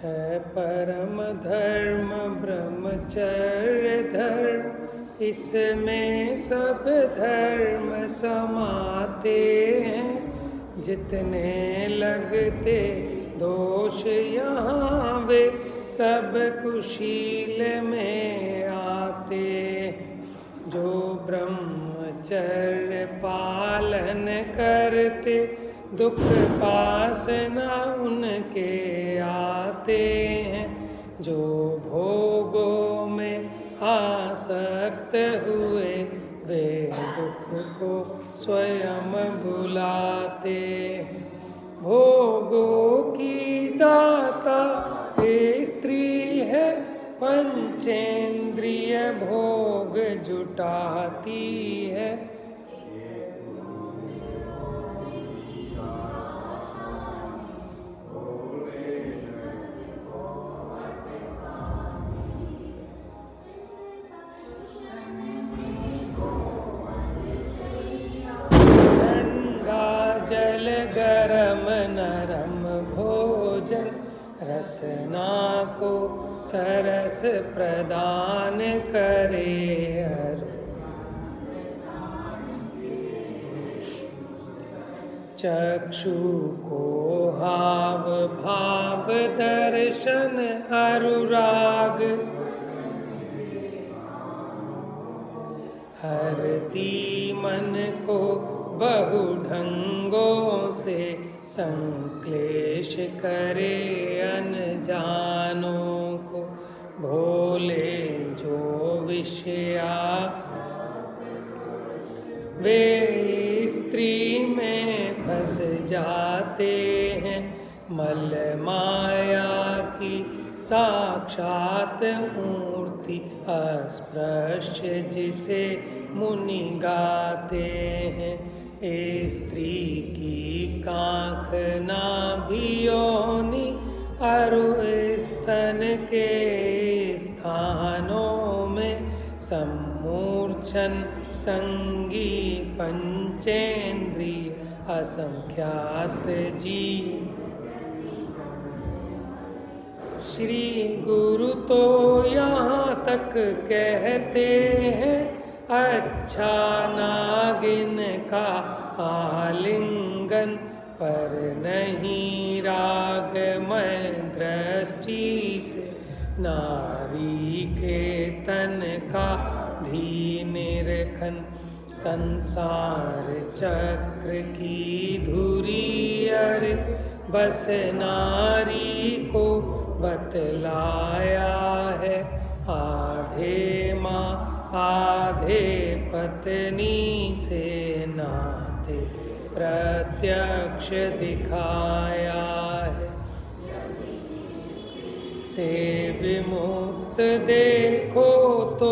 है परम धर्म ब्रह्मचर्य धर्म, इसमें सब धर्म समाते हैं। जितने लगते दोष यहाँ वे सब कुशील में आते हैं। जो ब्रह्मचर्य पालन करते दुख पास न उनके आते हैं। जो भोगों में आसक्त हुए वे दुख को स्वयं भुलाते हैं। भोगों की दाता ये स्त्री है, पंचेंद्रिय भोग जुटाती है। जल गरम नरम भोजन, रसना को सरस प्रदान करे हर। चक्षु को हाव भाव दर्शन अनुराग, हरती मन को बहु ढंगों से, संक्लेश करे अनजानों को। भोले जो विषया वे स्त्री में फंस जाते हैं। मल माया की साक्षात मूर्ति अस्पृश्य जिसे मुनि गाते हैं। ए स्त्री की कांख नाभियोनि, अरु स्तन के स्थानों में सम्मूर्छन संगी पंचेंद्रिय असंख्यात जीव। श्री गुरु तो यहाँ तक कहते हैं, अच्छा नागिन का आलिंगन, पर नहीं रागमय दृष्टि से नारी के तन का भी निरखन। संसार चक्र की धुरी अरे बस नारी को बतलाया है। आधे माँ आधे पत्नी से नाते प्रत्यक्ष दिखाया है। से विमुक्त देखो तो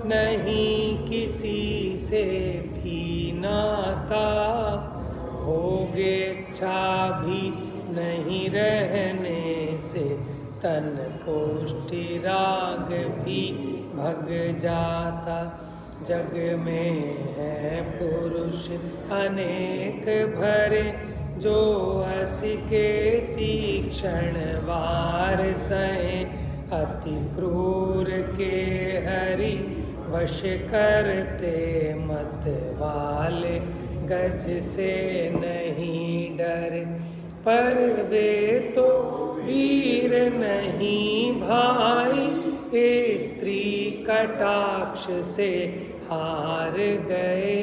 नहीं किसी से भी नाता, भोगेच्छा भी नहीं रहने से तन पुष्टि राग भी भग जाता। जग में है पुरुष अनेक भरे, जो हंसी के तीक्ष्ण वार सहे। अति क्रूर के हरि वश करते, मत वाले गज से नहीं डरे। पर वे तो वीर नहीं भाई, ए स्त्री कटाक्ष से हार गए।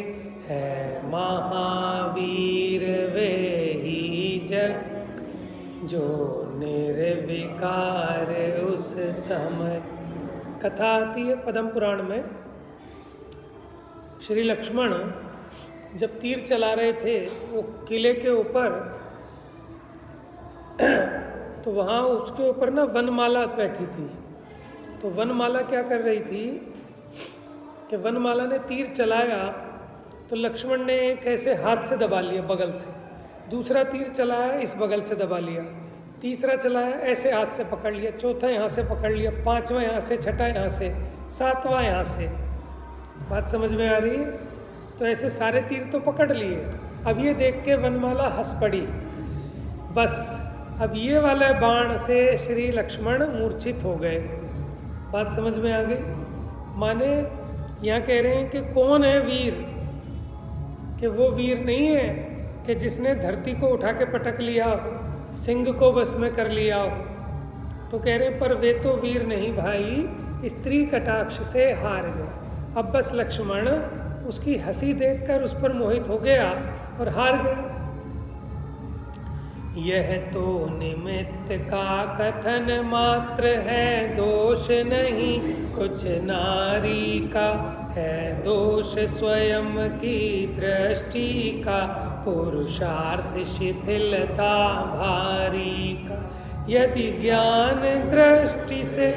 है महावीर वे ही जग, जो निर्विकार उस समय। कथा आती है पद्म पुराण में। श्री लक्ष्मण जब तीर चला रहे थे वो किले के ऊपर, तो वहाँ उसके ऊपर ना वनमाला बैठी थी। तो वनमाला क्या कर रही थी कि वनमाला ने तीर चलाया तो लक्ष्मण ने एक ऐसे हाथ से दबा लिया बगल से, दूसरा तीर चलाया इस बगल से दबा लिया, तीसरा चलाया ऐसे हाथ से पकड़ लिया, चौथा यहाँ से पकड़ लिया, पांचवा यहाँ से, छठा यहाँ से, सातवां यहाँ से। बात समझ में आ रही है? तो ऐसे सारे तीर तो पकड़ लिए। अब ये देख के वनमाला हंस पड़ी, बस अब ये वाले बाण से श्री लक्ष्मण मूर्छित हो गए। बात समझ में आ गई? माने यहाँ कह रहे हैं कि कौन है वीर, कि वो वीर नहीं है कि जिसने धरती को उठा के पटक लिया हो, सिंह को बस में कर लिया हो। तो कह रहे हैं पर वे तो वीर नहीं भाई, स्त्री कटाक्ष से हार गए। अब बस लक्ष्मण उसकी हंसी देखकर उस पर मोहित हो गया और हार गया। यह तो निमित्त का कथन मात्र है, दोष नहीं कुछ नारी का, है दोष स्वयं की दृष्टि का, पुरुषार्थ शिथिलता भारी का। यदि ज्ञान दृष्टि से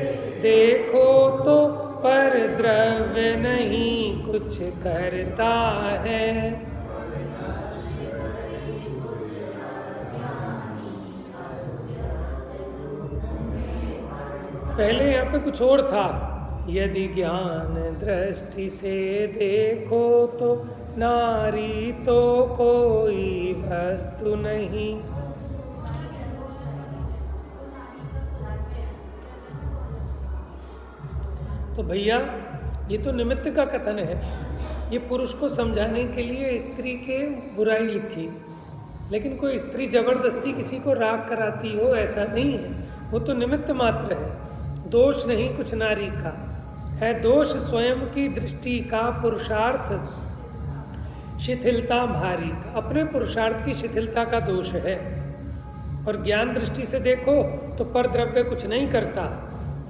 देखो तो पर द्रव्य नहीं कुछ करता है। पहले यहाँ पे कुछ और था, यदि ज्ञान दृष्टि से देखो तो नारी तो कोई वस्तु नहीं। तो भैया ये तो निमित्त का कथन है, ये पुरुष को समझाने के लिए स्त्री के बुराई लिखी, लेकिन कोई स्त्री जबरदस्ती किसी को राग कराती हो ऐसा नहीं है, वो तो निमित्त मात्र है। दोष नहीं कुछ नारी का, है दोष स्वयं की दृष्टि का, पुरुषार्थ शिथिलता भारी का, अपने पुरुषार्थ की शिथिलता का दोष है। और ज्ञान दृष्टि से देखो तो पर द्रव्य कुछ नहीं करता,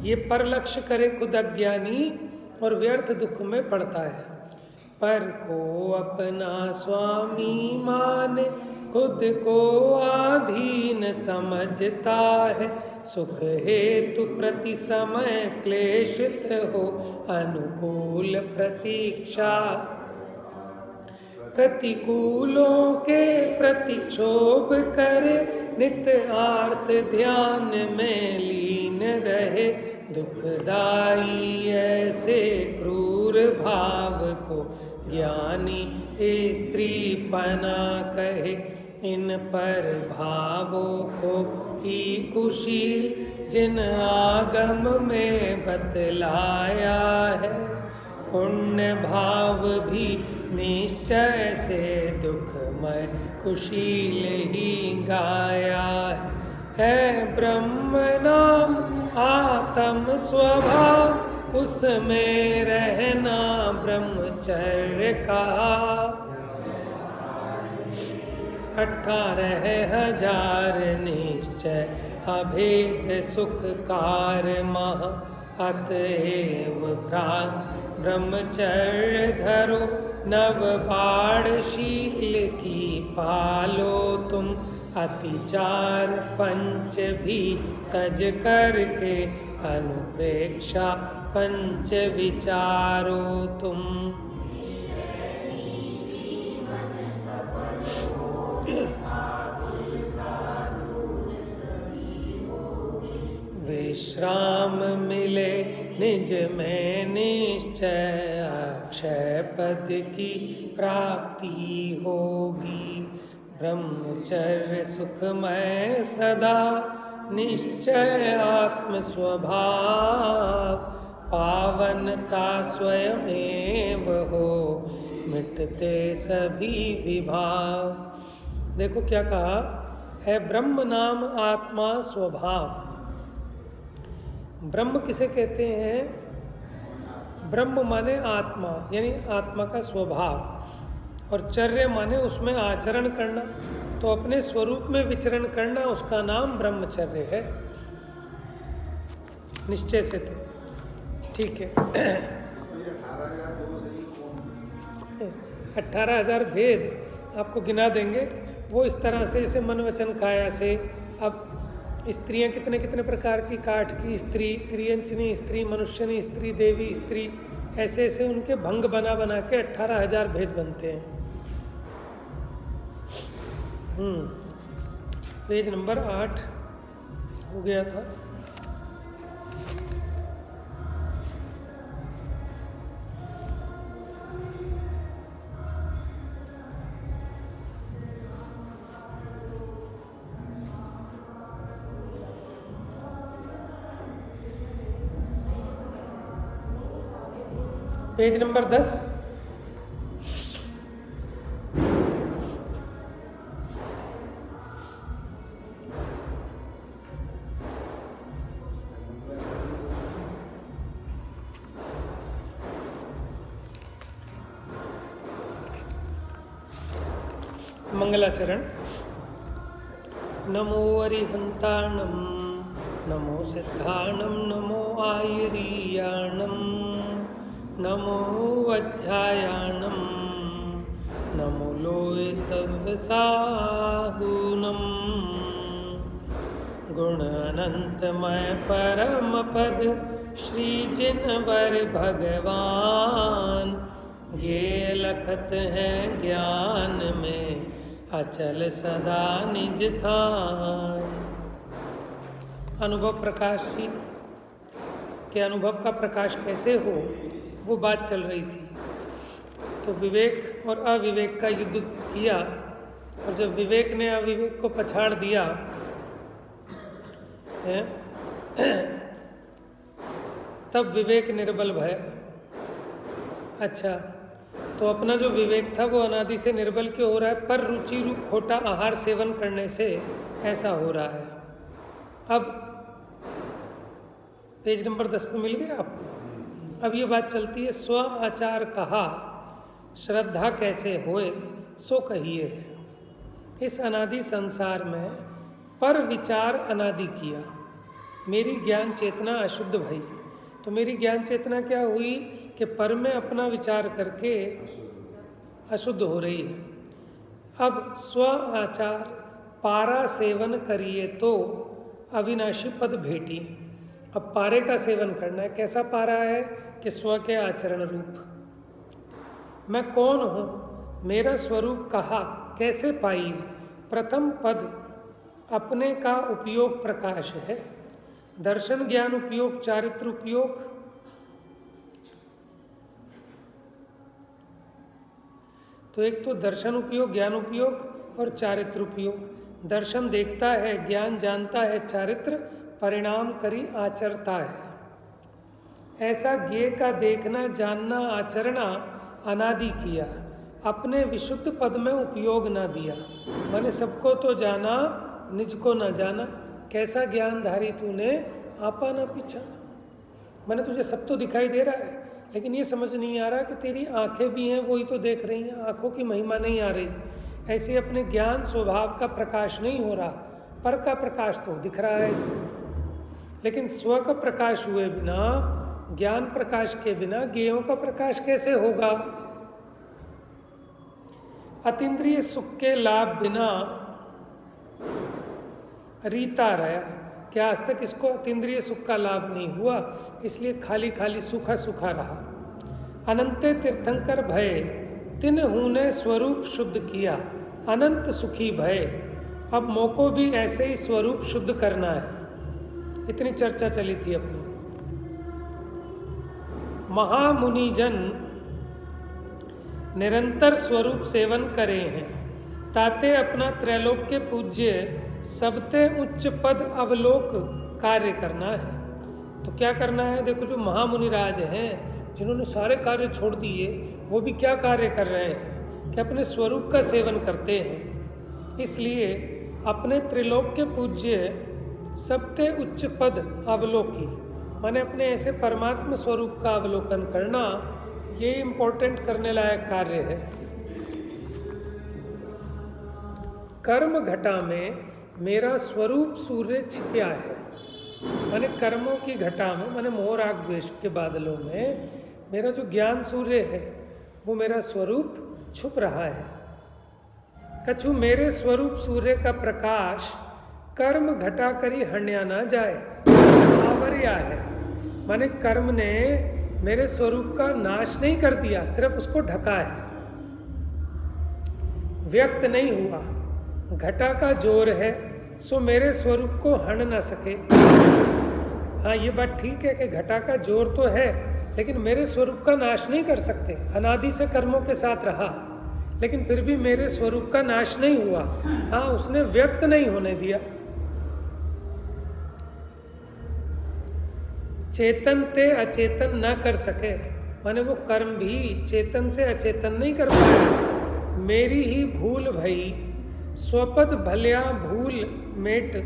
ये पर लक्ष्य करे खुद अज्ञानी और व्यर्थ दुख में पड़ता है। पर को अपना स्वामी माने, खुद को आधीन समझता है, सुख हेतु प्रति समय क्लेशित हो, अनुकूल प्रतीक्षा प्रतिकूलों के प्रतिक्षोभ करे, नित आर्त ध्यान में लीन रहे, दुखदाई ऐसे क्रूर भाव को ज्ञानी स्त्री पना कहे। इन पर भावों को ही कुशील जिन आगम में बतलाया है, पुण्य भाव भी निश्चय से दुखमय कुशील ही गाया है। ब्रह्म नाम आत्म स्वभाव, उसमें रहना ब्रह्मचर्य का। 18,000 निश्चय अभेद सुखकार महा, अतएव ब्रह्मचर्य धरो, नव बाणशील की पालो तुम, अतिचार पंच भी तज करके, अनुप्रेक्षा पंच विचारो तुम। विश्राम मिले निज में निश्चय, अक्षय पद की प्राप्ति होगी। ब्रह्मचर्य सुखमय सदा, निश्चय आत्म स्वभाव, पावनता स्वयमेव हो, मिटते सभी विभाव। देखो क्या कहा है, ब्रह्म नाम आत्मा स्वभाव। ब्रह्म किसे कहते हैं? ब्रह्म माने आत्मा, यानी आत्मा का स्वभाव, और चर्य माने उसमें आचरण करना, तो अपने स्वरूप में विचरण करना, उसका नाम ब्रह्मचर्य है। निश्चय से तो ठीक है। 18,000 भेद आपको गिना देंगे, वो इस तरह से, जैसे मन वचन काया से। अब स्त्रियां कितने कितने प्रकार की, काठ की स्त्री, त्रियंचनी स्त्री, मनुष्यनी स्त्री, देवी स्त्री, ऐसे ऐसे उनके भंग बना बना के 18,000 भेद बनते हैं। पेज नंबर 8 हो गया था। Page number 10। मंगलाचरण। नमो अरिहंताणं नमो सिद्धाणं नमो आयरीयाणं नमो अध्यायाणं नमो लोय सर्वसाहूनं गुण अनंतमय परम पद श्री जिनवर भगवान ये लखत है ज्ञान में अचल सदा निज थान। अनुभव प्रकाश जी के अनुभव का प्रकाश कैसे हो, वो बात चल रही थी। तो विवेक और अविवेक का युद्ध किया, और जब विवेक ने अविवेक को पछाड़ दिया है, तब विवेक निर्बल भय। अच्छा, तो अपना जो विवेक था वो अनादि से निर्बल क्यों हो रहा है? पर रुचि रूप खोटा आहार सेवन करने से ऐसा हो रहा है। अब पेज नंबर 10 पे मिल गया आपको। अब ये बात चलती है, स्व आचार कहा श्रद्धा कैसे होए सो कहिए। इस अनादि संसार में पर विचार अनादि किया, मेरी ज्ञान चेतना अशुद्ध भई। तो मेरी ज्ञान चेतना क्या हुई कि पर में अपना विचार करके अशुद्ध हो रही है। अब स्व आचार पारा सेवन करिए तो अविनाशी पद भेटी। अब पारे का सेवन करना है। कैसा पारा है? कि स्व के आचरण रूप। मैं कौन हूँ, मेरा स्वरूप कहा कैसे पाई। प्रथम पद अपने का उपयोग प्रकाश है। दर्शन ज्ञान उपयोग चारित्र उपयोग। तो एक तो दर्शन उपयोग, ज्ञान उपयोग और चारित्र उपयोग। दर्शन देखता है, ज्ञान जानता है, चारित्र परिणाम करी आचरता है। ऐसा ज्ञेय का देखना जानना आचरणा अनादि किया, अपने विशुद्ध पद में उपयोग ना दिया। मैंने सबको तो जाना, निज को ना जाना। कैसा ज्ञानधारी तूने आपा ना पिछाना। मैंने तुझे सब तो दिखाई दे रहा है, लेकिन ये समझ नहीं आ रहा कि तेरी आंखें भी हैं, वही तो देख रही हैं, आंखों की महिमा नहीं आ रही। ऐसे अपने ज्ञान स्वभाव का प्रकाश नहीं हो रहा, पर का प्रकाश तो दिख रहा है इसको। लेकिन स्व का प्रकाश हुए बिना, ज्ञान प्रकाश के बिना ज्ञेयों का प्रकाश कैसे होगा? अतीन्द्रिय सुख के लाभ बिना रीता रहा। क्या आज तक इसको अतीन्द्रिय सुख का लाभ नहीं हुआ, इसलिए खाली खाली सूखा सूखा रहा। अनंते तीर्थंकर भय तिन हूने स्वरूप शुद्ध किया, अनंत सुखी भय। अब मोको भी ऐसे ही स्वरूप शुद्ध करना है। इतनी चर्चा चली थी अपनी। महामुनि जन निरंतर स्वरूप सेवन करे हैं, ताते अपना त्रैलोक्य पूज्य सबते उच्च पद अवलोक कार्य करना है। तो क्या करना है? देखो, जो महामुनि राज हैं, जिन्होंने सारे कार्य छोड़ दिए, वो भी क्या कार्य कर रहे हैं कि अपने स्वरूप का सेवन करते हैं। इसलिए अपने त्रिलोक्य पूज्य सबते उच्च पद अवलोकी, माने अपने ऐसे परमात्मा स्वरूप का अवलोकन करना, ये इम्पोर्टेंट करने लायक कार्य है। कर्म घटा में मेरा स्वरूप सूर्य छिपा है। माने कर्मों की घटा में, माने मोह राग द्वेष के बादलों में मेरा जो ज्ञान सूर्य है, वो मेरा स्वरूप छुप रहा है। कछु मेरे स्वरूप सूर्य का प्रकाश कर्म घटा करी हण्या ना जाए, आवरिया है। माने कर्म ने मेरे स्वरूप का नाश नहीं कर दिया, सिर्फ उसको ढका है, व्यक्त नहीं हुआ। घटा का जोर है, सो मेरे स्वरूप को हण ना सके। हाँ, ये बात ठीक है कि घटा का जोर तो है, लेकिन मेरे स्वरूप का नाश नहीं कर सकते। अनादि से कर्मों के साथ रहा, लेकिन फिर भी मेरे स्वरूप का नाश नहीं हुआ। हाँ, उसने व्यक्त नहीं होने दिया। चेतन ते अचेतन ना कर सके, माने वो कर्म भी चेतन से अचेतन नहीं कर पाया। मेरी ही भूल भई स्वपद भल्या भूल मेट,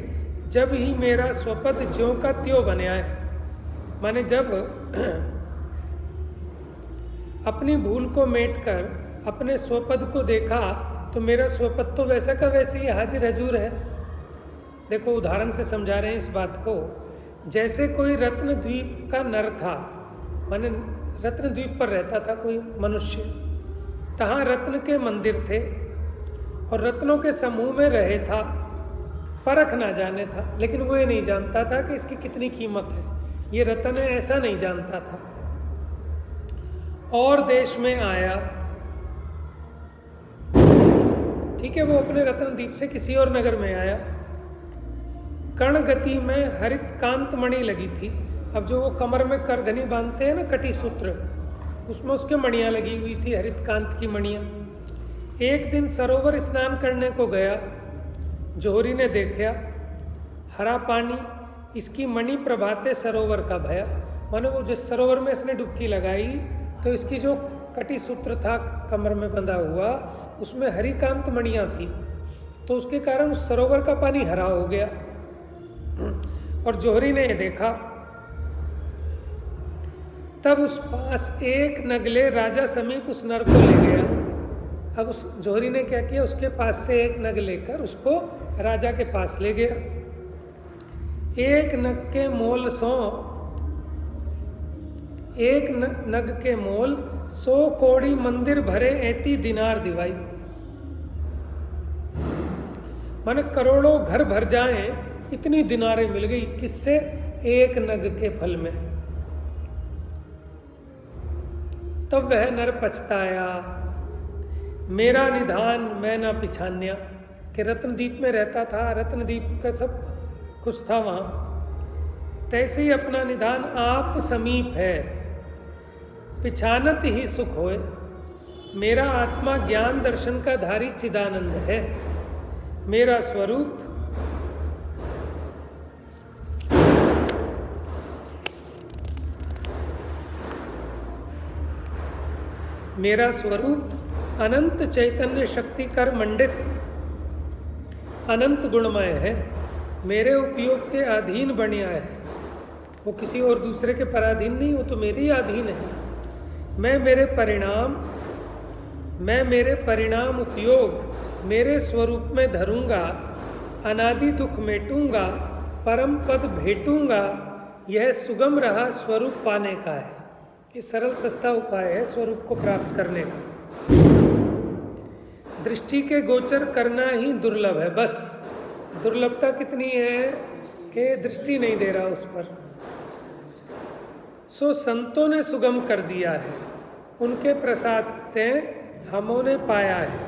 जब ही मेरा स्वपद ज्यों का त्यों बनया है। माने जब अपनी भूल को मेट कर अपने स्वपद को देखा तो मेरा स्वपद तो वैसा का वैसे ही हाजिर हजूर है। देखो उदाहरण से समझा रहे हैं इस बात को। जैसे कोई रत्न द्वीप का नर था, माने रत्न द्वीप पर रहता था कोई मनुष्य, तहाँ रत्न के मंदिर थे और रत्नों के समूह में रहे था, परख ना जाने था, लेकिन वो ये नहीं जानता था कि इसकी कितनी कीमत है। ये रत्न है ऐसा नहीं जानता था। और देश में आया, ठीक है, वो अपने रत्न द्वीप से किसी और नगर में आया। कर्ण गति में हरित कांत मणि लगी थी। अब जो वो कमर में करघनी बांधते हैं ना, कटी सूत्र, उसमें उसके मणियाँ लगी हुई थी, हरित कांत की मणियाँ। एक दिन सरोवर स्नान करने को गया, जोहरी ने देखा हरा पानी, इसकी मणि प्रभाते सरोवर का भया। मानो वो जिस सरोवर में इसने डुबकी लगाई तो इसकी जो कटी सूत्र था कमर में बंधा हुआ, उसमें हरिकांत मणियाँ थी, तो उसके कारण उस सरोवर का पानी हरा हो गया। और जोहरी ने देखा, तब उस पास एक नगले राजा समीप उस नर को ले गया। अब उस जोहरी ने क्या किया, उसके पास से एक नग लेकर उसको राजा के पास ले गया। एक नग के मोल 100 कोड़ी मंदिर भरे 80 दिनार दिवाई। माने करोड़ों घर भर जाएं, इतनी दिनारें मिल गई। किससे? एक नग के फल में। तब वह नर पछताया, मेरा निधान मैं ना पिछान्या। कि रत्नद्वीप में रहता था, रत्नद्वीप का सब कुछ था वहाँ, तैसे ही अपना निधान आप समीप है, पिछानत ही सुख होए। मेरा आत्मा ज्ञान दर्शन का धारी चिदानंद है। मेरा स्वरूप अनंत चैतन्य शक्ति कर मंडित अनंत गुणमय है। मेरे उपयोग के अधीन बनिया है। वो किसी और दूसरे के पराधीन नहीं, वो तो मेरे ही अधीन है। मैं मेरे परिणाम उपयोग मेरे स्वरूप में धरूंगा, अनादि दुख मेटूंगा, परम पद भेटूंगा। यह सुगम रहा स्वरूप पाने का है। ये सरल सस्ता उपाय है स्वरूप को प्राप्त करने का। दृष्टि के गोचर करना ही दुर्लभ है। बस दुर्लभता कितनी है कि दृष्टि नहीं दे रहा उस पर। सो संतों ने सुगम कर दिया है, उनके प्रसाद ते हमों ने पाया है।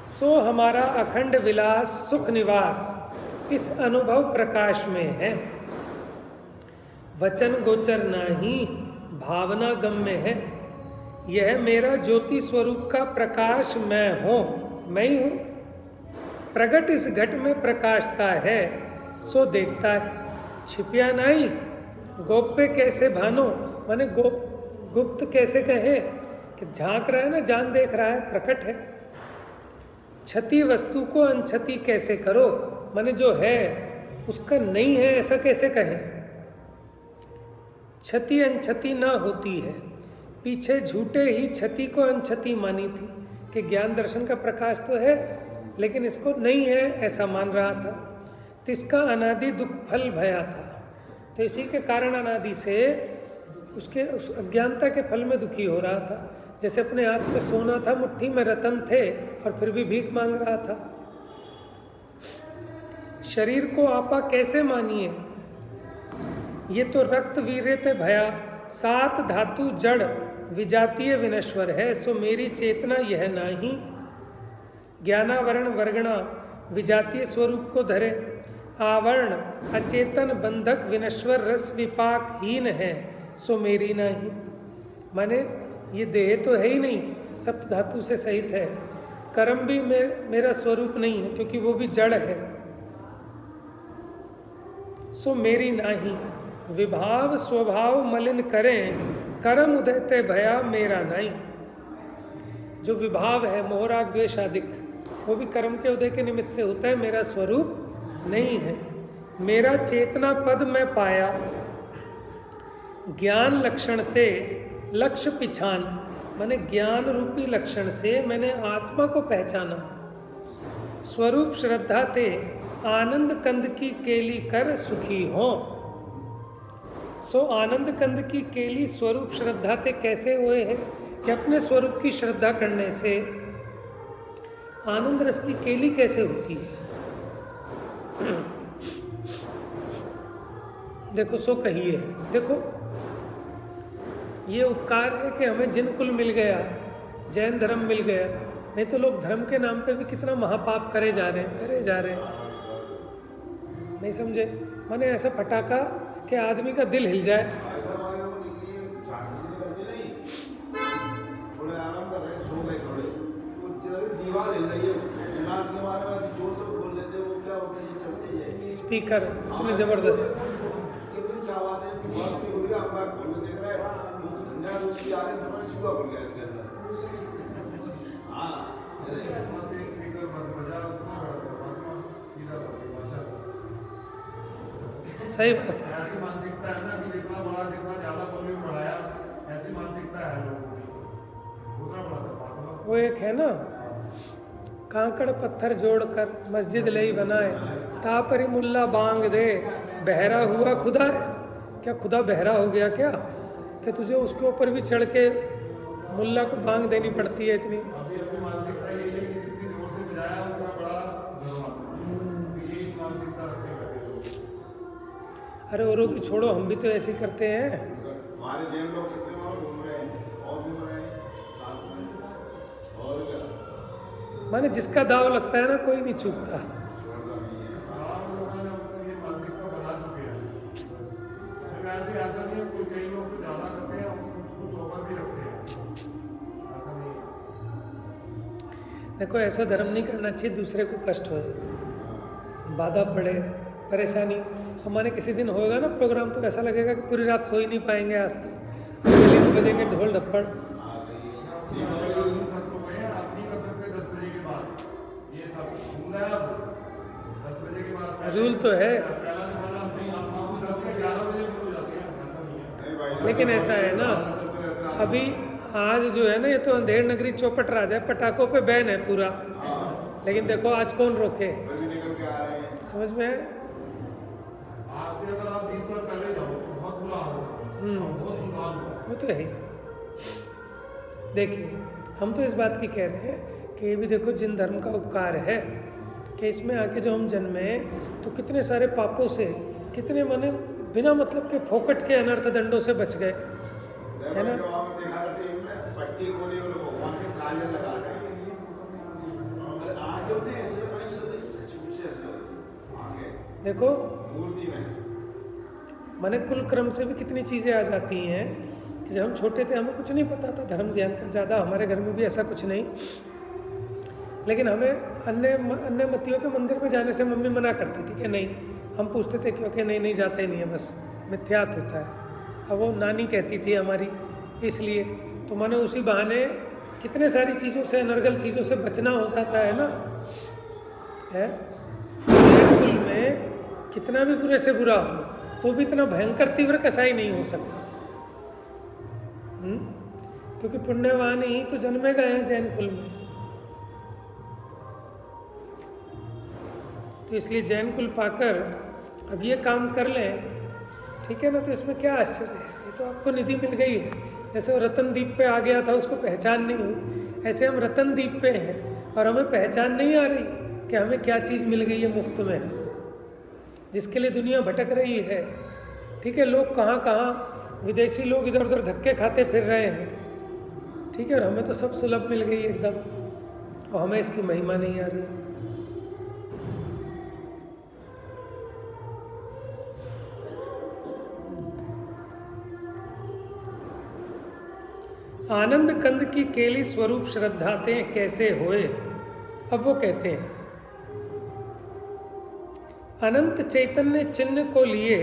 सो हमारा अखंड विलास सुख निवास इस अनुभव प्रकाश में है। वचन गोचर नाही भावना गम्य है। यह मेरा ज्योति स्वरूप का प्रकाश मैं ही हूँ। प्रगट इस घट में प्रकाशता है, सो देखता है छिपिया नहीं। गोप्य कैसे भानो, माने गुप्त कैसे कहे कि झांक रहा है ना, जान देख रहा है, प्रकट है। क्षति वस्तु को अनक्षति कैसे करो, माने जो है उसका नहीं है ऐसा कैसे कहें। क्षति अनक्षति ना होती है। पीछे झूठे ही क्षति को अनक्षति मानी थी कि ज्ञान दर्शन का प्रकाश तो है लेकिन इसको नहीं है ऐसा मान रहा था। तो इसका अनादि दुख फल भया था। तो इसी के कारण अनादि से उसके उस अज्ञानता के फल में दुखी हो रहा था। जैसे अपने हाथ में सोना था, मुट्ठी में रतन थे और फिर भी भीख मांग रहा था। शरीर को आपा कैसे मानिए, ये तो रक्त वीर्य ते भया। 7 धातु जड़ विजातीय विनश्वर है, सो मेरी चेतना यह नाही। ज्ञानावरण वर्गणा विजातीय स्वरूप को धरे। आवरण अचेतन बंधक विनश्वर रस विपाक हीन है, सो मेरी नाही। माने ये देह तो है ही नहीं, सप्त धातु से सहित है। कर्म भी मेरा स्वरूप नहीं है क्योंकि वो भी जड़ है, सो मेरी नाही। विभाव स्वभाव मलिन करें कर्म उदयते भया मेरा नहीं। जो विभाव है मोह राग द्वेष आदिक, वो भी कर्म के उदय के निमित्त से होता है, मेरा स्वरूप नहीं है। मेरा चेतना पद में पाया, ज्ञान लक्षण ते लक्ष्य पिछान, मैंने ज्ञान रूपी लक्षण से मैंने आत्मा को पहचाना। स्वरूप श्रद्धा ते आनंद कंद की केली कर सुखी हो। सो आनंद कंद की केली स्वरूप श्रद्धा ते कैसे हुए हैं कि अपने स्वरूप की श्रद्धा करने से आनंद रस की केली कैसे होती है। देखो सो कहिए, देखो ये उपकार है कि हमें जिन कुल मिल गया, जैन धर्म मिल गया, नहीं तो लोग धर्म के नाम पे भी कितना महापाप करे जा रहे हैं। नहीं समझे? माने ऐसा फटाका कि आदमी का दिल हिल जाए। स्पीकर इतने जबरदस्त, सही बात है। ऐसी मानसिकता है ना कि जितना बड़ा जितना ज्यादा वॉल्यूम बढ़ाया, ऐसी मानसिकता है लोगों की, उतना बड़ा। वो एक है ना, कांकड़ पत्थर जोड़कर मस्जिद लई बनाए, तापरी मुल्ला बांग दे, बहरा हुआ खुदा है। क्या खुदा बहरा हो गया क्या कि तुझे उसके ऊपर भी चढ़ के मुल्ला को बांग देनी पड़ती है इतनी? अभी मानसिकता यही है कि जितनी जोर से बजाया उतना बड़ा यही मानसिकता रखते बैठे लोग। अरे औरों की छोड़ो, हम भी तो ऐसे ही करते हैं। हमारे जैन लोग कितने वहाँ घूम रहे हैं और घूम रहे हैं साथ में, और क्या माने जिसका दाव लगता है ना, कोई नहीं चूकता। ये मानसिकता बना चुके हैं। ऐसे ऐसा नहीं है, कोई कई लोग तो ज़्यादा करते हैं, उसको सोबर भी रखते हैं, ऐसा नहीं। देखो ऐसा धर्म नहीं करना चाहिए दूसरे को कष्ट हो, बाधा पड़े, परेशानी। हमारे किसी दिन होगा ना प्रोग्राम तो ऐसा लगेगा कि पूरी रात सो ही नहीं पाएंगे आज तो, दिल्ली में बजेंगे ढोल ढप्पड़। रूल तो है, लेकिन ऐसा है ना, अभी आज जो है ना, ये तो अंधेर नगरी चौपट राजा है, पटाखों पे बैन है पूरा। लेकिन देखो आज कौन रोके, समझ में है? आज से अगर आप 20 साल पहले जाओ तो बहुत बुरा हाल होगा, वो तो है ही। देखिए हम तो इस बात की कह रहे हैं कि ये भी देखो जिन धर्म का उपकार है कि इसमें आके जो हम जन्मे तो कितने सारे पापों से, कितने माने बिना मतलब के फोकट के अनर्थ दंडों से बच गए, है ना। पट्टी खोली भगवान के काजल लगा रहे हैं, आज देखो माने कुल क्रम से भी कितनी चीज़ें आ जाती हैं कि जब हम छोटे थे हमें कुछ नहीं पता था धर्म ध्यान का ज़्यादा, हमारे घर में भी ऐसा कुछ नहीं, लेकिन हमें अन्य मतियों के मंदिर में जाने से मम्मी मना करती थी कि नहीं। हम पूछते थे क्योंकि नहीं जाते नहीं है, बस मिथ्यात होता है। अब वो नानी कहती थी हमारी, इसलिए तो माने उसी बहाने कितने सारी चीज़ों से, अनर्गल चीज़ों से बचना हो जाता है ना। है कुल में कितना भी बुरे से बुरा हो तो भी इतना भयंकर तीव्र कसाई नहीं हो सकता, क्योंकि पुण्यवान ही तो जन्मे गए हैं जैन कुल में। तो इसलिए जैन कुल पाकर अब ये काम कर लें, ठीक है ना, तो इसमें क्या आश्चर्य है, ये तो आपको निधि मिल गई है। जैसे वो रतन द्वीप पे आ गया था, उसको पहचान नहीं हुई, ऐसे हम रतन द्वीप पे हैं और हमें पहचान नहीं आ रही कि हमें क्या चीज़ मिल गई है मुफ्त में, जिसके लिए दुनिया भटक रही है। ठीक है, लोग कहाँ कहाँ विदेशी लोग इधर उधर धक्के खाते फिर रहे हैं, ठीक है, और हमें तो सब सुलभ मिल गई एकदम, और हमें इसकी महिमा नहीं आ रही। आनंद कंद की केली स्वरूप श्रद्धाते कैसे होए। अब वो कहते हैं अनंत चैतन्य चिन्ह को लिए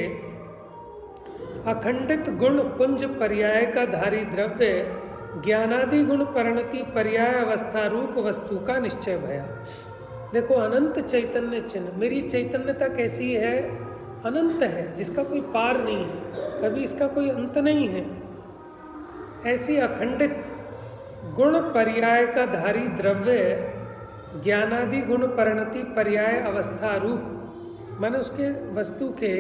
अखंडित गुण पुंज पर्याय का धारी द्रव्य ज्ञानादि गुण परिणति पर्याय अवस्था रूप वस्तु का निश्चय भया। देखो, अनंत चैतन्य चिन्ह, मेरी चैतन्यता कैसी है? अनंत है, जिसका कोई पार नहीं है, कभी इसका कोई अंत नहीं है। ऐसी अखंडित गुण पर्याय का धारी द्रव्य ज्ञानादि गुण परिणति पर्याय अवस्था रूप, माने उसके वस्तु के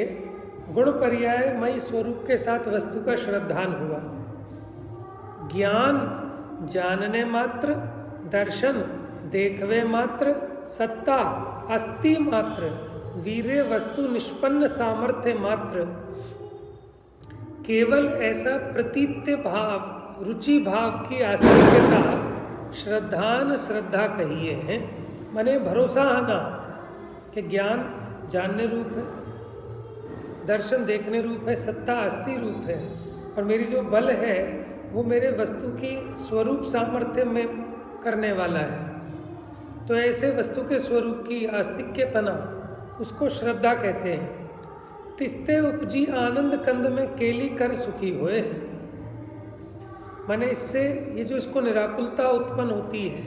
गुण पर्याय मय स्वरूप के साथ वस्तु का श्रद्धान हुआ। ज्ञान जानने मात्र, दर्शन देखवे मात्र, सत्ता अस्ति मात्र, वीर्य वस्तु निष्पन्न सामर्थ्य मात्र, केवल ऐसा प्रतीत्य भाव, रुचि भाव की आस्तिक्यता श्रद्धान श्रद्धा कहिए हैं। माने भरोसा आना कि ज्ञान जानने रूप है, दर्शन देखने रूप है, सत्ता अस्थि रूप है, और मेरी जो बल है वो मेरे वस्तु की स्वरूप सामर्थ्य में करने वाला है। तो ऐसे वस्तु के स्वरूप की आस्तिक्यपना, उसको श्रद्धा कहते हैं। तिस्ते उपजी आनंद कंद में केली कर सुखी होए। माने इससे ये जो इसको निराकुलता उत्पन्न होती है,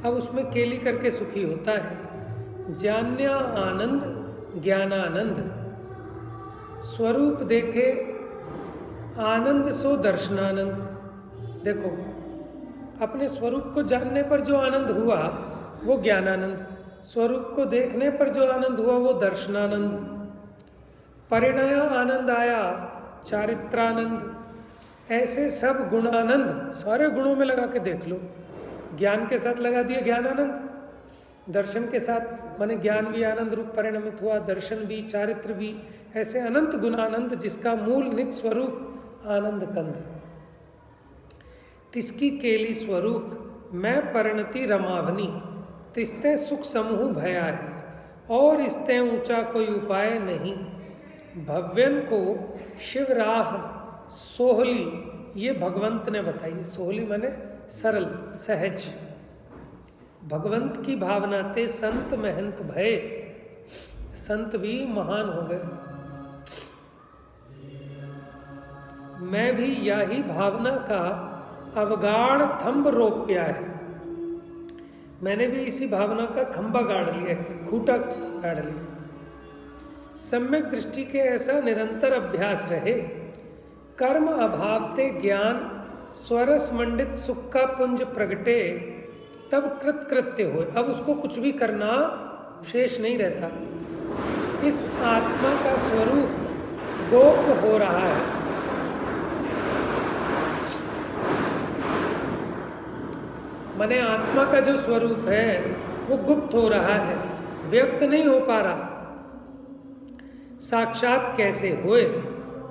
अब उसमें केली करके सुखी होता है। जान्या आनंद ज्ञानानंद, स्वरूप देखे आनंद सो दर्शनानंद। देखो, अपने स्वरूप को जानने पर जो आनंद हुआ वो ज्ञानानंद, स्वरूप को देखने पर जो आनंद हुआ वो दर्शनानंद। परिणय आनंद आया चारित्रानंद। ऐसे सब गुणानंद, सारे गुणों में लगा के देख लो। ज्ञान के साथ लगा दिया ज्ञानानंद, दर्शन के साथ माने ज्ञान भी आनंद रूप परिणमित हुआ, दर्शन भी, चारित्र भी, ऐसे अनंत गुणानंद जिसका मूल निज स्वरूप आनंद कंद। तिसकी केली स्वरूप मैं परिणति रमावनी, तिस्ते सुख समूह भया है, और इसते ऊंचा कोई उपाय नहीं। भव्यन को शिवराह सोहली, ये भगवंत ने बताई। सोहली माने सरल सहज। भगवंत की भावना ते संत महंत भय, संत भी महान हो गए। मैं भी यही भावना का अवगाढ़ थंब रोप्या है। मैंने भी इसी भावना का खंबा गाड़ लिया, खूंटा गाड़ लिया। सम्यक दृष्टि के ऐसा निरंतर अभ्यास रहे, कर्म अभावते ज्ञान स्वरस मंडित सुख का पुंज प्रगटे, तब कृत्य हो। अब उसको कुछ भी करना शेष नहीं रहता। इस आत्मा का स्वरूप गोप हो रहा है। माने आत्मा का जो स्वरूप है वो गुप्त हो रहा है, व्यक्त नहीं हो पा रहा। साक्षात कैसे होए,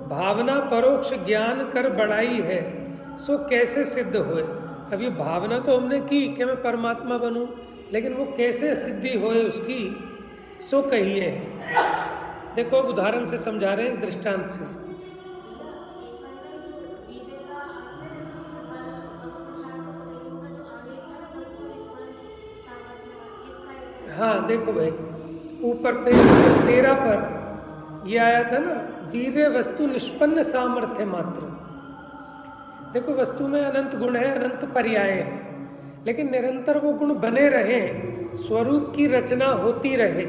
भावना परोक्ष ज्ञान कर बढ़ाई है, सो कैसे सिद्ध होए। अब ये भावना तो हमने की कि मैं परमात्मा बनूं, लेकिन वो कैसे सिद्धि होए उसकी, सो कहिए। देखो, उदाहरण से समझा रहे हैं, दृष्टांत से। हाँ देखो भाई, ऊपर पे 13 पर ये आया था ना, वीर्य वस्तु निष्पन्न सामर्थ्य मात्र। देखो, वस्तु में अनंत गुण है, अनंत पर्याय है, लेकिन निरंतर वो गुण बने रहे, स्वरूप की रचना होती रहे।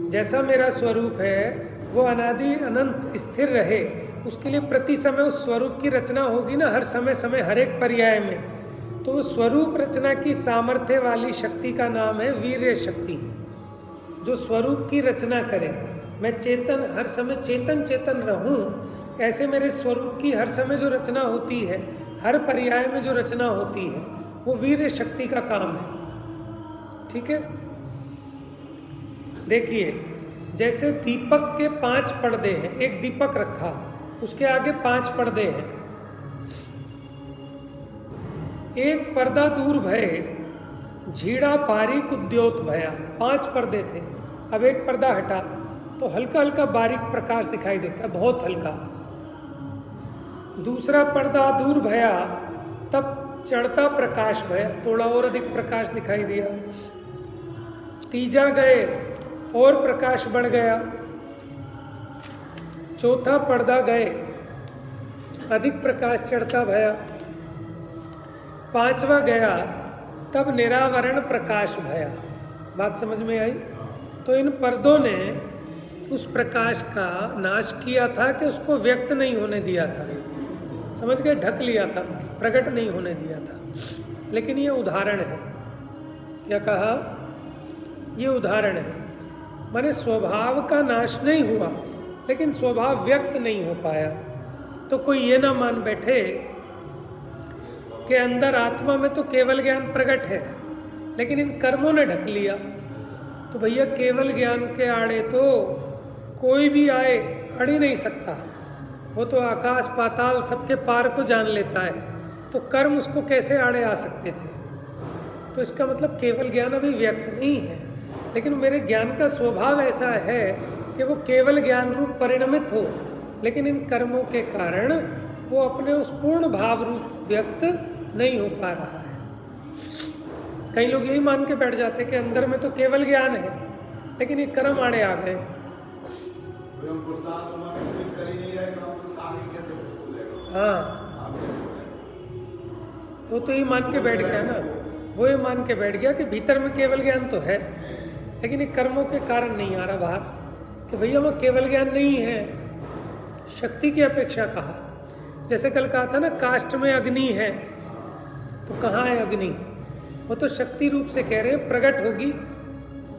जैसा मेरा स्वरूप है वो अनादि अनंत स्थिर रहे, उसके लिए प्रति समय उस स्वरूप की रचना होगी ना, हर समय समय हर एक पर्याय में। तो स्वरूप रचना की सामर्थ्य वाली शक्ति का नाम है वीर्य शक्ति, जो स्वरूप की रचना करे। मैं चेतन, हर समय चेतन चेतन रहूं, ऐसे मेरे स्वरूप की हर समय जो रचना होती है, हर पर्याय में जो रचना होती है, वो वीर्य शक्ति का काम है। ठीक है, देखिए, जैसे दीपक के 5 पर्दे हैं, एक दीपक रखा, उसके आगे 5 पर्दे हैं। एक पर्दा दूर भये, झीड़ा बारीक उद्योत भया। 5 पर्दे थे, अब एक पर्दा हटा तो हल्का हल्का बारीक प्रकाश दिखाई देता है, बहुत हल्का। दूसरा पर्दा दूर भया, तब चढ़ता प्रकाश भया, थोड़ा और अधिक प्रकाश दिखाई दिया। तीजा गए और प्रकाश बढ़ गया। चौथा पर्दा गए अधिक प्रकाश चढ़ता भया। पांचवा गया तब निरावरण प्रकाश भया। बात समझ में आई? तो इन पर्दों ने उस प्रकाश का नाश किया था कि उसको व्यक्त नहीं होने दिया था। समझ गए? ढक लिया था, प्रकट नहीं होने दिया था। लेकिन ये उदाहरण है। क्या कहा? ये उदाहरण है। माने स्वभाव का नाश नहीं हुआ, लेकिन स्वभाव व्यक्त नहीं हो पाया। तो कोई ये ना मान बैठे कि अंदर आत्मा में तो केवल ज्ञान प्रकट है, लेकिन इन कर्मों ने ढक लिया। तो भैया केवल ज्ञान के आड़े तो कोई भी आए अड़ ही नहीं सकता। वो तो आकाश पाताल सबके पार को जान लेता है, तो कर्म उसको कैसे आड़े आ सकते थे? तो इसका मतलब केवल ज्ञान अभी व्यक्त नहीं है, लेकिन मेरे ज्ञान का स्वभाव ऐसा है कि वो केवल ज्ञान रूप परिणमित हो, लेकिन इन कर्मों के कारण वो अपने उस पूर्ण भाव रूप व्यक्त नहीं हो पा रहा है। कई लोग यही मान के बैठ जाते कि अंदर में तो केवल ज्ञान है, लेकिन ये कर्म आड़े आ गए। हाँ, तो ये मान के बैठ गया ना, वो ये मान के बैठ गया कि भीतर में केवल ज्ञान तो है, लेकिन ये कर्मों के कारण नहीं आ रहा बाहर। कि भैया वो केवल ज्ञान नहीं है, शक्ति की अपेक्षा कहा। जैसे कल कहा था ना, काष्ठ में अग्नि है, तो कहाँ है अग्नि? वो तो शक्ति रूप से कह रहे हैं, प्रकट होगी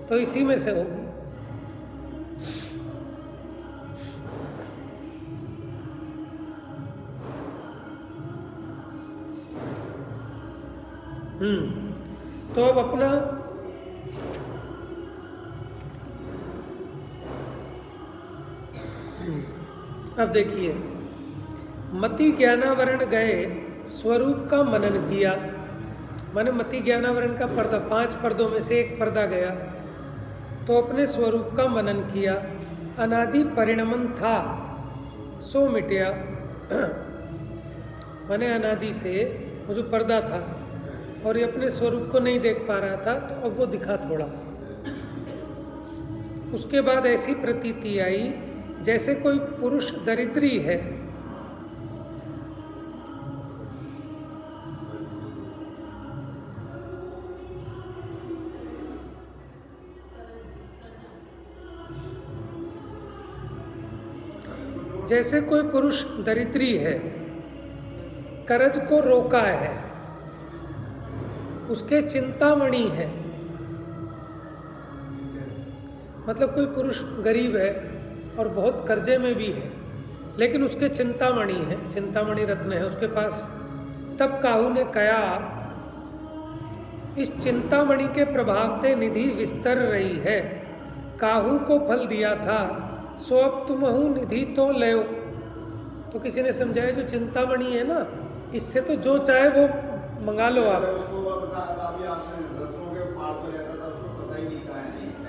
तो इसी में से होगी। तो अब अपना अब देखिए, मति ज्ञानावरण गए, स्वरूप का मनन किया। माने मति ज्ञानावरण का पर्दा, 5 पर्दों में से एक पर्दा गया, तो अपने स्वरूप का मनन किया। अनादि परिणमन था सो मिटया। माने अनादि से वो जो पर्दा था और ये अपने स्वरूप को नहीं देख पा रहा था, तो अब वो दिखा थोड़ा। उसके बाद ऐसी प्रतीति आई जैसे कोई पुरुष दरिद्री है, जैसे कोई पुरुष दरिद्री है, कर्ज को रोका है, उसके चिंतामणि है। मतलब कोई पुरुष गरीब है और बहुत कर्जे में भी है, लेकिन उसके चिंतामणि है, चिंतामणि रत्न है उसके पास। तब काहू ने कहा, इस चिंतामणि के प्रभाव से निधि विस्तर रही है। काहू को फल दिया था, सो अब तुमहु निधि तो लो। तो किसी ने समझाया, जो चिंतामणि है ना, इससे तो जो चाहे वो मंगा लो आप।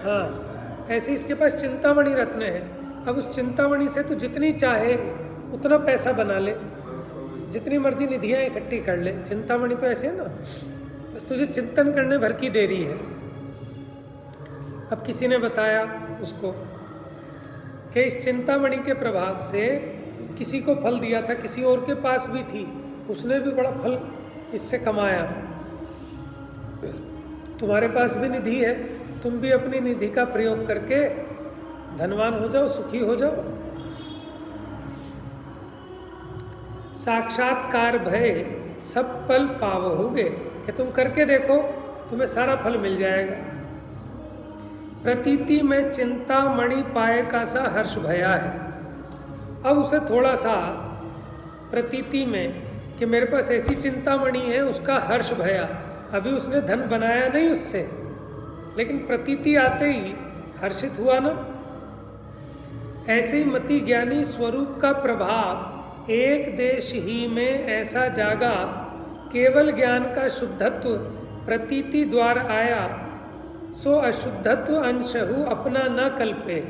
हाँ, ऐसे इसके पास चिंतामणि रत्न है। अब उस चिंतामणि से तो जितनी चाहे उतना पैसा बना ले, जितनी मर्जी निधियाँ इकट्ठी कर ले। चिंतामणि तो ऐसे है ना, बस तुझे चिंतन करने भर की देरी है। अब किसी ने बताया उसको कि इस चिंतामणि के प्रभाव से किसी को फल दिया था, किसी और के पास भी थी, उसने भी बड़ा फल इससे कमाया। तुम्हारे पास भी निधि है, तुम भी अपनी निधि का प्रयोग करके धनवान हो जाओ, सुखी हो जाओ। साक्षात्कार भय सब फल पावोगे, कि तुम करके देखो, तुम्हें सारा फल मिल जाएगा। प्रतीति में चिंतामणि पाए का सा हर्ष भया है। अब उसे थोड़ा सा प्रतीति में कि मेरे पास ऐसी चिंतामणि है, उसका हर्ष भया। अभी उसने धन बनाया नहीं उससे, लेकिन प्रतीति आते ही हर्षित हुआ ना। ऐसे ही मति ज्ञानी स्वरूप का प्रभाव एक देश ही में ऐसा जागा, केवल ज्ञान का शुद्धत्व प्रतीति द्वार आया, सो अशुद्धत्व अंशहु अपना न कल्पे।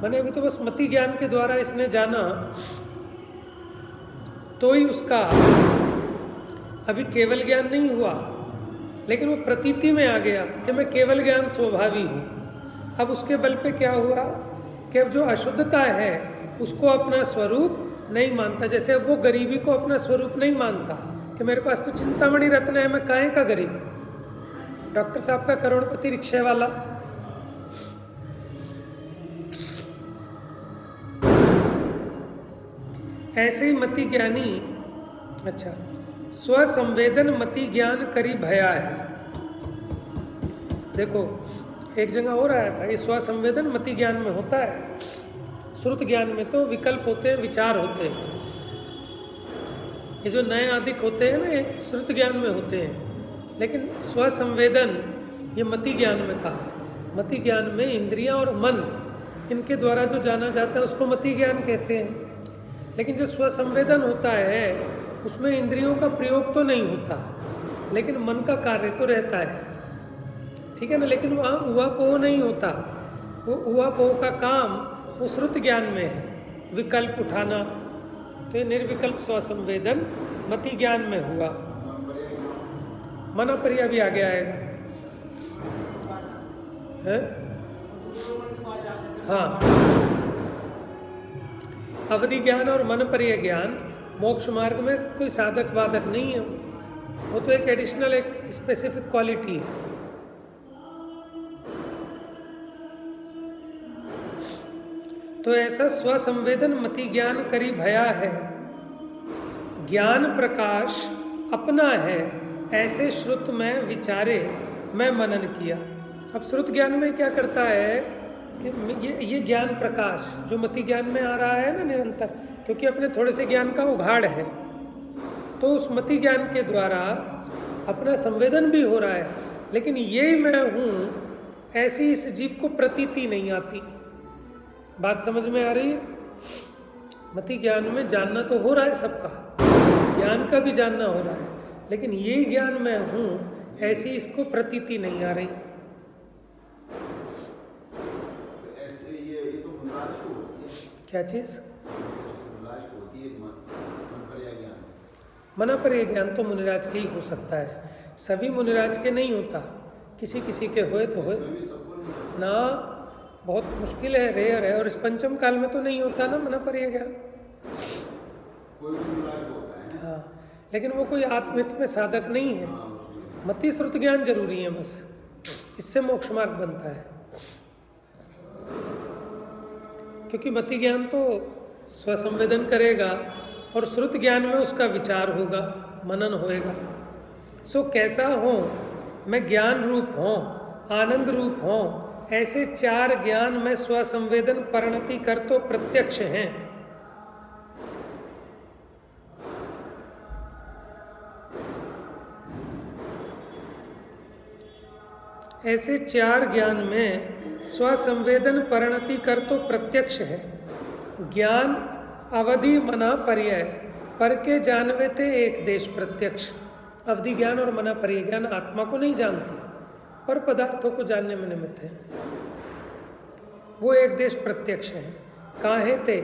मैंने अभी तो बस मति ज्ञान के द्वारा इसने जाना, तो ही उसका अभी केवल ज्ञान नहीं हुआ, लेकिन वो प्रतीति में आ गया कि मैं केवल ज्ञान स्वभावी हूँ। अब उसके बल पे क्या हुआ कि अब जो अशुद्धता है उसको अपना स्वरूप नहीं मानता। जैसे अब वो गरीबी को अपना स्वरूप नहीं मानता कि मेरे पास तो चिंतामणि रत्न है, मैं काहे का गरीब। डॉक्टर साहब का करोड़पति रिक्शे वाला, ऐसे ही मति ज्ञानी। अच्छा, स्वसंवेदन मति ज्ञान करी भया है। देखो एक जगह हो रहा था, ये स्वसंवेदन मति ज्ञान में होता है। श्रुत ज्ञान में तो विकल्प होते हैं, विचार होते हैं। ये जो नए आदिक होते हैं ना, ये श्रुत ज्ञान में होते हैं। लेकिन स्वसंवेदन ये मति ज्ञान में कहा। मति ज्ञान में इंद्रियां और मन, इनके द्वारा जो जाना जाता है उसको मति ज्ञान कहते हैं। लेकिन जो स्वसंवेदन होता है उसमें इंद्रियों का प्रयोग तो नहीं होता, लेकिन मन का कार्य तो रहता है, ठीक है ना। लेकिन वहाँ ऊहापोह नहीं होता। वो ऊहापोह का काम वो श्रुत ज्ञान में है, विकल्प उठाना। तो ये निर्विकल्प स्वसंवेदन मति ज्ञान में हुआ। मनोपर्य भी आगे आएगा है? हाँ, अवधि ज्ञान और मनपर्य ज्ञान मोक्ष मार्ग में कोई साधक बाधक नहीं है, वो तो एक एडिशनल, एक स्पेसिफिक क्वालिटी है। तो ऐसा स्वसंवेदन मति ज्ञान करी भया है, ज्ञान प्रकाश अपना है, ऐसे श्रुत में विचारे मैं मनन किया। अब श्रुत ज्ञान में क्या करता है कि ये ज्ञान प्रकाश जो मति ज्ञान में आ रहा है ना निरंतर, क्योंकि अपने थोड़े से ज्ञान का उघाड़ है, तो उस मति ज्ञान के द्वारा अपना संवेदन भी हो रहा है। लेकिन ये मैं हूँ ऐसी इस जीव को प्रतीति नहीं आती। बात समझ में आ रही है? मति ज्ञान में जानना तो हो रहा है सबका, ज्ञान का भी जानना हो रहा है, लेकिन ये ज्ञान मैं हूँ ऐसी इसको प्रतीति नहीं आ रही। क्या चीज? मनपर्य ज्ञान तो मुनिराज के ही हो सकता है, सभी मुनिराज के नहीं होता, किसी किसी के होए तो होए ना, बहुत मुश्किल है, रेयर है। और इस पंचम काल में तो नहीं होता ना मनपर्य ज्ञान। हाँ, लेकिन वो कोई आत्महित में साधक नहीं है। मति श्रुत ज्ञान जरूरी है, बस इससे मोक्ष मार्ग बनता है। क्योंकि मति ज्ञान तो स्वसंवेदन करेगा और श्रुत ज्ञान में उसका विचार होगा, मनन होएगा। सो कैसा हो मैं ज्ञान रूप हों, आनंद रूप हों, ऐसे चार ज्ञान में स्वसंवेदन परिणति कर तो प्रत्यक्ष हैं। ऐसे चार ज्ञान में स्वसंवेदन परिणति कर तो प्रत्यक्ष है। ज्ञान अवधि मना पर्याय पर के जानवे थे एक देश प्रत्यक्ष। अवधि ज्ञान और मना पर्याय ज्ञान आत्मा को नहीं जानते, पर पदार्थों को जानने में निमित्त है। वो एक देश प्रत्यक्ष है। काहे ते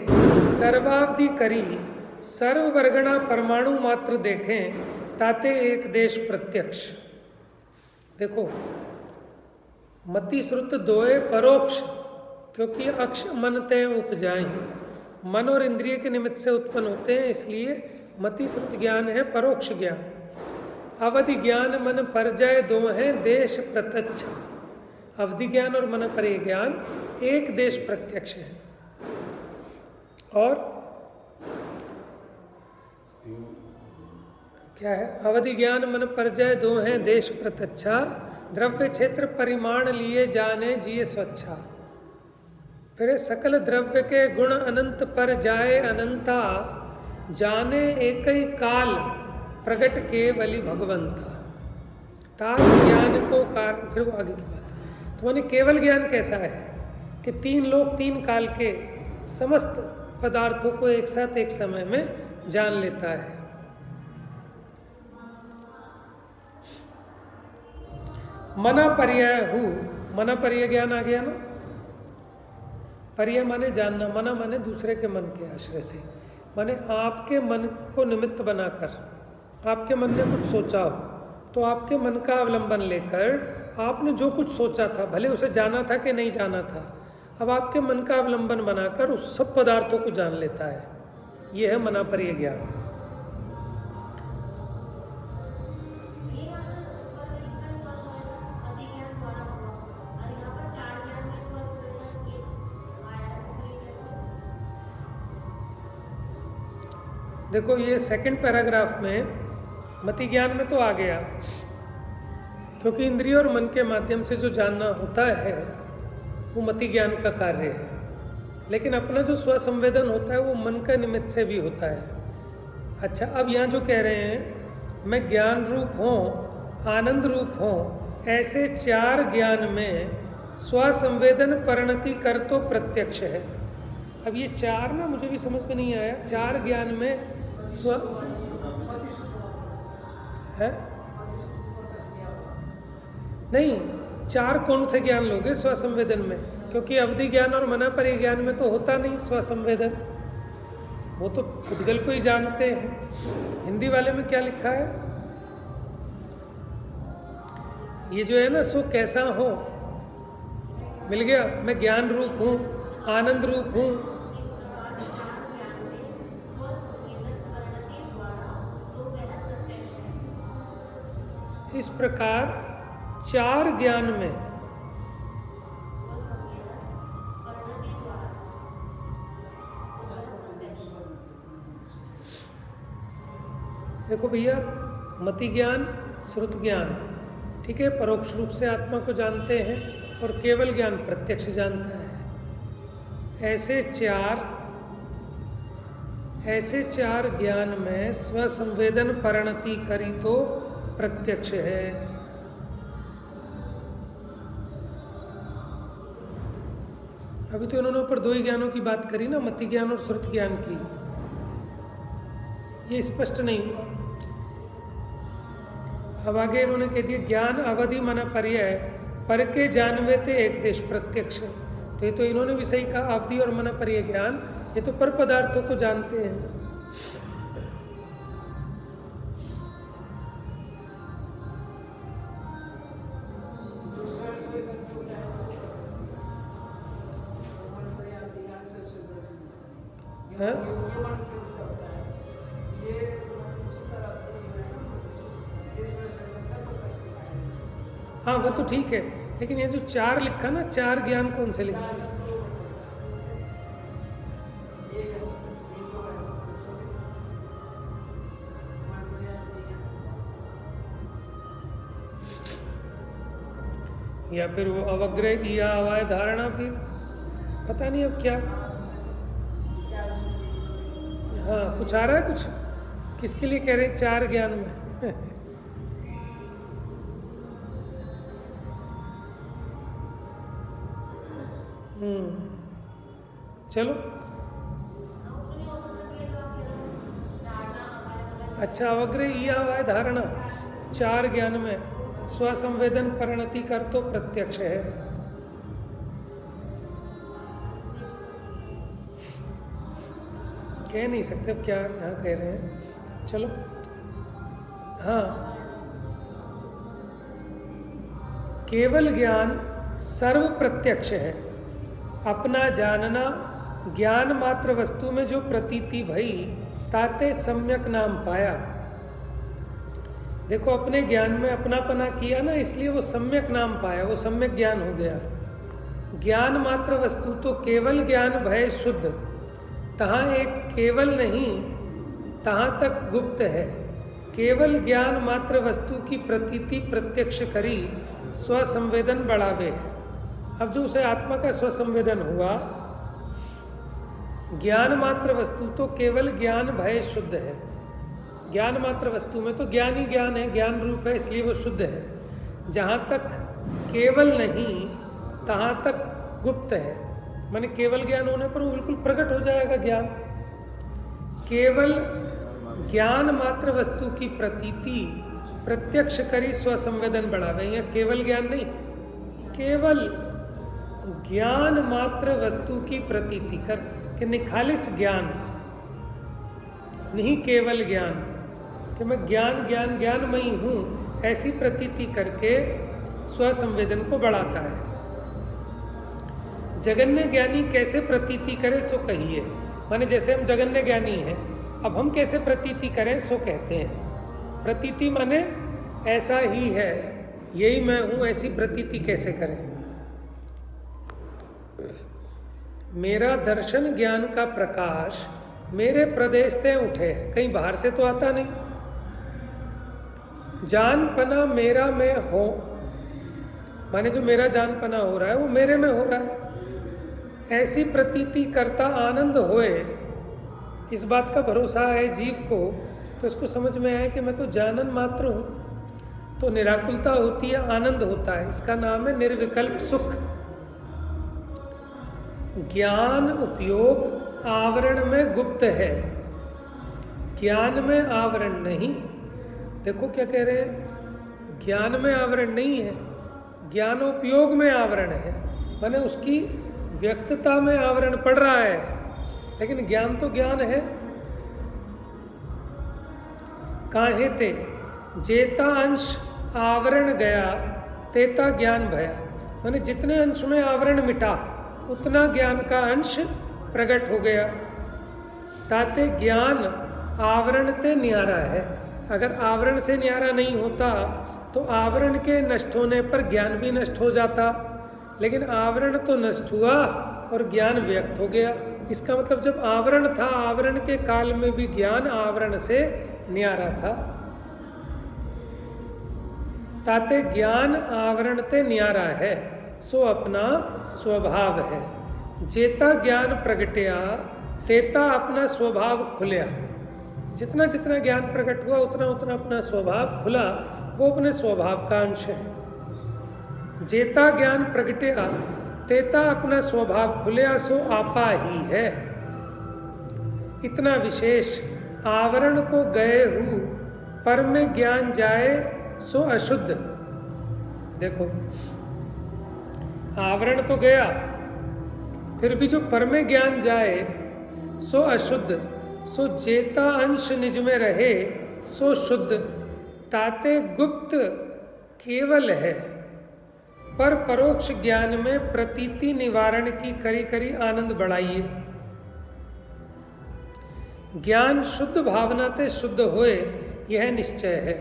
सर्वावधि करी सर्ववर्गणा परमाणु मात्र देखें ताते एक देश प्रत्यक्ष। देखो, मति श्रुत दोए परोक्ष, क्योंकि अक्ष मन ते उपजाए, मन और इंद्रिय के निमित्त से उत्पन्न होते हैं, इसलिए मति श्रुत ज्ञान है परोक्ष ज्ञान। अवधि ज्ञान मन पर जाए दो हैं देश प्रत्यक्ष। अवधि ज्ञान और मन पर ज्ञान एक देश प्रत्यक्ष है। और क्या है? अवधि ज्ञान मन पर जाए दो हैं देश प्रत्यक्षा, द्रव्य क्षेत्र परिमाण लिए जाने जिये स्वच्छा। फिर सकल द्रव्य के गुण अनंत पर जाए अनंता, जाने एक ही काल प्रगट केवली भगवंता। तास ज्ञान को कारण, फिर वो आगे की बात। तो माने केवल ज्ञान कैसा है कि तीन लोक तीन काल के समस्त पदार्थों को एक साथ एक समय में जान लेता है। मना पर्याय हूँ, मना पर्याय ज्ञान आ गया ना। पर्याय माने जानना, मना माने दूसरे के मन के आश्रय से, माने आपके मन को निमित्त बनाकर, आपके मन ने कुछ सोचा हो तो आपके मन का अवलंबन लेकर आपने जो कुछ सोचा था, भले उसे जाना था कि नहीं जाना था, अब आपके मन का अवलंबन बनाकर उस सब पदार्थों को जान लेता है। ये है मनापर्य ज्ञान। देखो ये सेकंड पैराग्राफ में मति ज्ञान में तो आ गया, क्योंकि इंद्रिय और मन के माध्यम से जो जानना होता है वो मति ज्ञान का कार्य है, लेकिन अपना जो स्वसंवेदन होता है वो मन का निमित्त से भी होता है। अच्छा, अब यहाँ जो कह रहे हैं मैं ज्ञान रूप हूँ, आनंद रूप हूँ, ऐसे चार ज्ञान में स्वसंवेदन परिणति कर तो प्रत्यक्ष है। अब ये चार ना मुझे भी समझ में नहीं आया, चार ज्ञान में स्व है नहीं, चार कौन से ज्ञान लोगे स्वसंवेदन में, क्योंकि अवधि ज्ञान और मनापर्य ज्ञान में तो होता नहीं स्वसंवेदन, वो तो उद्गल को ही जानते हैं। हिंदी वाले में क्या लिखा है, ये जो है ना सो कैसा हो, मिल गया, मैं ज्ञान रूप हूँ, आनंद रूप हूँ। इस प्रकार चार ज्ञान में देखो भैया, मति ज्ञान, श्रुत ज्ञान, ठीक है, परोक्ष रूप से आत्मा को जानते हैं, और केवल ज्ञान प्रत्यक्ष जानता है। ऐसे चार ज्ञान में स्वसंवेदन परिणति करी तो प्रत्यक्ष है। अभी तो इन्होंने ऊपर दो ही ज्ञानों की बात करी ना, मति ज्ञान और श्रुत ज्ञान की, ये स्पष्ट नहीं हुआ। अब आगे इन्होंने कह दिया ज्ञान अवधि मना पर्याय पर के जानवे थे एक देश प्रत्यक्ष। तो ये तो इन्होंने भी सही कहा, अवधि और मना पर्याय ज्ञान ये तो पर पदार्थों को जानते हैं। हाँ वो तो ठीक है, लेकिन ये जो चार लिखा ना, चार ज्ञान कौन से लिखा है? या फिर वो अवग्रह या अवाय धारणा भी पता नहीं अब क्या। हाँ कुछ आ रहा है, कुछ किसके लिए कह रहे हैं चार ज्ञान में? चलो अच्छा, अवग्रह या अवाय धारणा चार ज्ञान में स्वसंवेदन परिणति कर तो प्रत्यक्ष है। कह नहीं सकते अब क्या यहाँ कह रहे हैं। चलो हाँ, केवल ज्ञान सर्व प्रत्यक्ष है। अपना जानना ज्ञान मात्र वस्तु में जो प्रतीति भई ताते सम्यक नाम पाया। देखो अपने ज्ञान में अपनापना किया ना, इसलिए वो सम्यक नाम पाया, वो सम्यक ज्ञान हो गया। ज्ञान मात्र वस्तु तो केवल ज्ञान भय शुद्ध, तहाँ एक केवल नहीं तहाँ तक गुप्त है। केवल ज्ञान मात्र वस्तु की प्रतीति प्रत्यक्ष करी स्वसंवेदन बढ़ावे। अब जो उसे आत्मा का स्वसंवेदन हुआ, ज्ञान मात्र वस्तु तो केवल ज्ञान भय शुद्ध है। ज्ञान मात्र वस्तु में तो ज्ञान ही ज्ञान है, ज्ञान रूप है, इसलिए वो शुद्ध है। जहाँ तक केवल नहीं तहाँ तक गुप्त है, माने केवल ज्ञान होने पर वो बिल्कुल प्रकट हो जाएगा ज्ञान। केवल ज्ञान मात्र वस्तु की प्रतीति प्रत्यक्ष करी स्वसंवेदन बढ़ावे। या केवल ज्ञान नहीं, केवल ज्ञान मात्र वस्तु की प्रतीति कर कि निखालिस ज्ञान नहीं, केवल ज्ञान कि मैं ज्ञान ज्ञान ज्ञानमयी हूँ, ऐसी प्रतीति करके स्वसंवेदन को बढ़ाता है। जगन्य ज्ञानी कैसे प्रतीति करे सो कहिए। माने जैसे हम जगन्य ज्ञानी हैं, अब हम कैसे प्रतीति करें सो कहते हैं। प्रतीति माने ऐसा ही है, यही मैं हूं, ऐसी प्रतीति कैसे करें। मेरा दर्शन ज्ञान का प्रकाश मेरे प्रदेश ते उठे, कहीं बाहर से तो आता नहीं। जानपना मेरा में हो, माने जो मेरा जानपना हो रहा है वो मेरे में हो रहा है। ऐसी प्रतीति करता आनंद होए, इस बात का भरोसा है जीव को, तो इसको समझ में आए कि मैं तो जानन मात्र हूँ। तो निराकुलता होती है, आनंद होता है, इसका नाम है निर्विकल्प सुख। ज्ञान उपयोग आवरण में गुप्त है, ज्ञान में आवरण नहीं। देखो क्या कह रहे हैं, ज्ञान में आवरण नहीं है, ज्ञानोपयोग में आवरण है, माने उसकी व्यक्तता में आवरण पड़ रहा है, लेकिन ज्ञान तो ज्ञान है। काहे ते जेता अंश आवरण गया तेता ज्ञान भया, माने जितने अंश में आवरण मिटा उतना ज्ञान का अंश प्रकट हो गया। ताते ज्ञान आवरण ते न्यारा है। अगर आवरण से न्यारा नहीं होता तो आवरण के नष्ट होने पर ज्ञान भी नष्ट हो जाता, लेकिन आवरण तो नष्ट हुआ और ज्ञान व्यक्त हो गया। इसका मतलब जब आवरण था, आवरण के काल में भी ज्ञान आवरण से न्यारा था। ताते ज्ञान आवरण ते न्यारा है, सो अपना स्वभाव है। जेता ज्ञान प्रगटया तेता अपना स्वभाव खुल्या। जितना जितना ज्ञान प्रकट हुआ उतना उतना अपना स्वभाव खुला, वो अपने स्वभाव का अंश है। जेता ज्ञान प्रगटया तेता अपना स्वभाव खुल्या, सो आपा ही है। इतना विशेष आवरण को गए हु पर में ज्ञान जाए सो अशुद्ध। देखो आवरण तो गया, फिर भी जो पर में ज्ञान जाए सो अशुद्ध। सो जेता अंश निज में रहे सो शुद्ध। ताते गुप्त केवल है, पर परोक्ष ज्ञान में प्रतीति निवारण की करी करी आनंद बढ़ाइए। ज्ञान शुद्ध भावना ते शुद्ध होए, यह निश्चय है।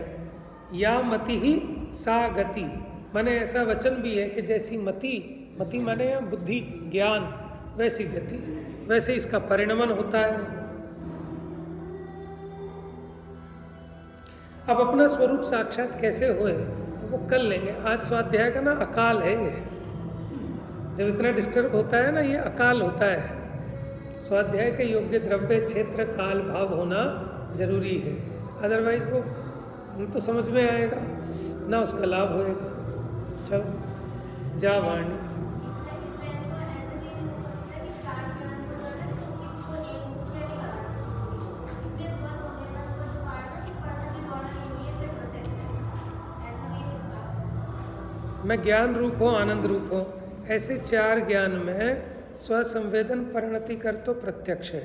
या मति ही सा गति, माने ऐसा वचन भी है कि जैसी मति, मति माने बुद्धि ज्ञान, वैसी गति, वैसे इसका परिणमन होता है। अब अपना स्वरूप साक्षात कैसे होए वो कल लेंगे। आज स्वाध्याय का ना अकाल है, जब इतना डिस्टर्ब होता है ना, ये अकाल होता है। स्वाध्याय के योग्य द्रव्य क्षेत्र काल भाव होना जरूरी है, अदरवाइज वो न तो समझ में आएगा ना उसका लाभ होएगा। चलो जा वाणी। मैं ज्ञान रूप हो, आनंद रूप हो, ऐसे चार ज्ञान में स्वसंवेदन परिणति कर तो प्रत्यक्ष है।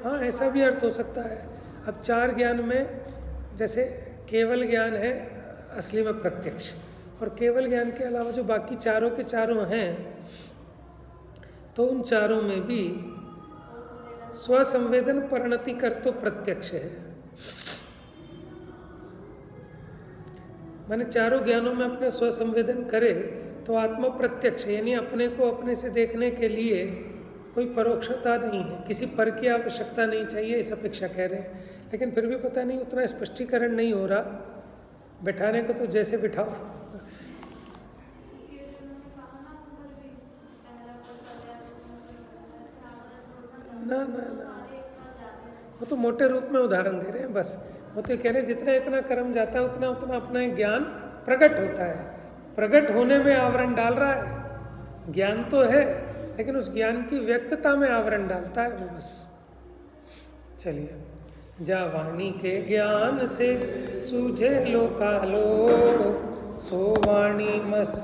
हाँ, ऐसा भी अर्थ हो सकता है। अब चार ज्ञान में जैसे केवल ज्ञान है असली में प्रत्यक्ष, और केवल ज्ञान के अलावा जो बाकी चारों के चारों हैं, तो उन चारों में भी स्वसंवेदन परिणति कर तो प्रत्यक्ष है। माने चारों ज्ञानों में अपने स्वसंवेदन करे तो आत्मा प्रत्यक्ष है, यानी अपने को अपने से देखने के लिए कोई परोक्षता नहीं है, किसी पर की आवश्यकता नहीं चाहिए, इस अपेक्षा कह रहे हैं। लेकिन फिर भी पता नहीं उतना स्पष्टीकरण नहीं हो रहा। बैठाने को तो जैसे बिठाओ। ना ना ना, वो तो मोटे रूप में उदाहरण दे रहे हैं बस। वो तो कह रहे हैं जितना इतना कर्म जाता है उतना उतना अपना ज्ञान प्रकट होता है। प्रकट होने में आवरण डाल रहा है, ज्ञान तो है लेकिन उस ज्ञान की व्यक्तता में आवरण डालता है वो बस। चलिए, जा वाणी के ज्ञान से सूझे लोकालो, सो वाणी मस्त